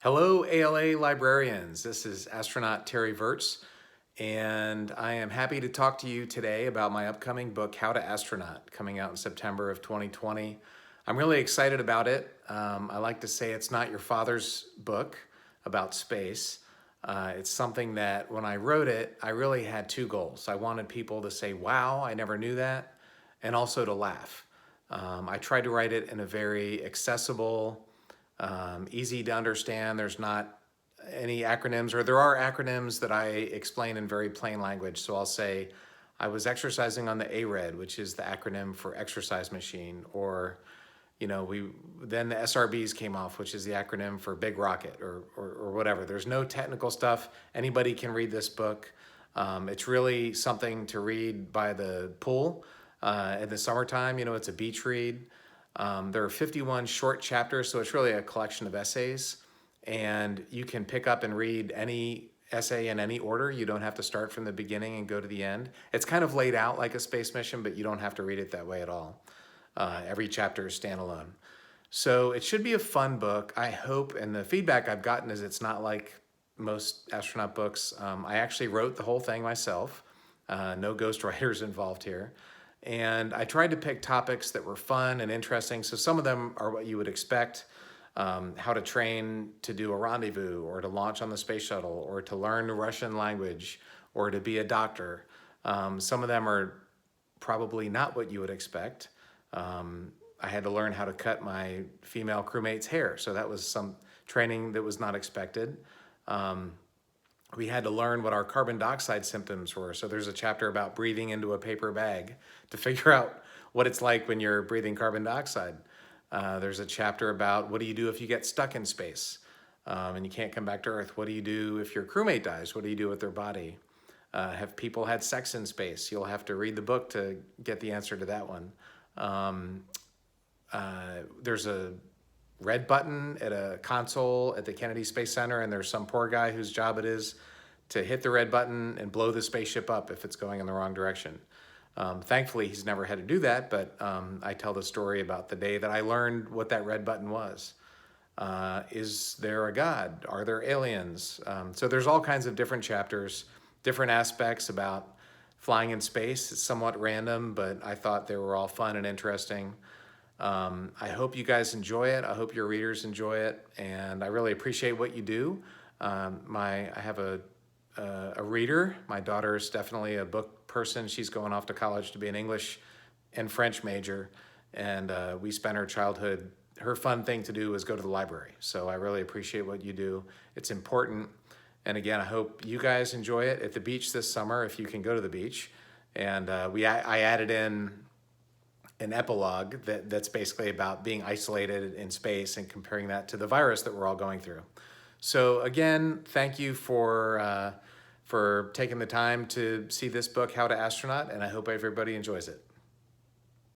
Hello, ALA librarians. This is astronaut Terry Virts, and I am happy to talk to you today about my upcoming book, How to Astronaut, coming out in September of 2020. I'm really excited about it. I like to say it's not your father's book about space. It's something that when I wrote it, I really had two goals. I wanted people to say, wow, I never knew that, and also to laugh. I tried to write it in a very accessible, easy to understand. There's not any acronyms, or there are acronyms that I explain in very plain language. So I'll say, I was exercising on the ARED, which is the acronym for exercise machine, or then the SRBs came off, which is the acronym for big rocket, or whatever. There's no technical stuff. Anybody can read this book. It's really something to read by the pool in the summertime. It's a beach read. There are 51 short chapters, so it's really a collection of essays. And you can pick up and read any essay in any order. You don't have to start from the beginning and go to the end. It's kind of laid out like a space mission, but you don't have to read it that way at all. Every chapter is standalone. So it should be a fun book, I hope. And the feedback I've gotten is it's not like most astronaut books. I actually wrote the whole thing myself. No ghostwriters involved here. And I tried to pick topics that were fun and interesting. So some of them are what you would expect. How to train to do a rendezvous, or to launch on the space shuttle, or to learn the Russian language, or to be a doctor. Some of them are probably not what you would expect. I had to learn how to cut my female crewmate's hair. So that was some training that was not expected. We had to learn what our carbon dioxide symptoms were. So there's a chapter about breathing into a paper bag to figure out what it's like when you're breathing carbon dioxide. There's a chapter about what do you do if you get stuck in space and you can't come back to Earth? What do you do if your crewmate dies? What do you do with their body? Have people had sex in space? You'll have to read the book to get the answer to that one. There's a red button at a console at the Kennedy Space Center, and there's some poor guy whose job it is to hit the red button and blow the spaceship up if it's going in the wrong direction. Thankfully, he's never had to do that, but I tell the story about the day that I learned what that red button was. Is there a God? Are there aliens? So there's all kinds of different chapters, different aspects about flying in space. It's somewhat random, but I thought they were all fun and interesting. I hope you guys enjoy it. I hope your readers enjoy it, and I really appreciate what you do. I have a reader. My daughter is definitely a book person. She's going off to college to be an English and French major, and we spent her childhood. Her fun thing to do is go to the library. So I really appreciate what you do. It's important. And again, I hope you guys enjoy it at the beach this summer if you can go to the beach. And I added in an epilogue that's basically about being isolated in space and comparing that to the virus that we're all going through. So again, thank you for taking the time to see this book, How to Astronaut, and I hope everybody enjoys it.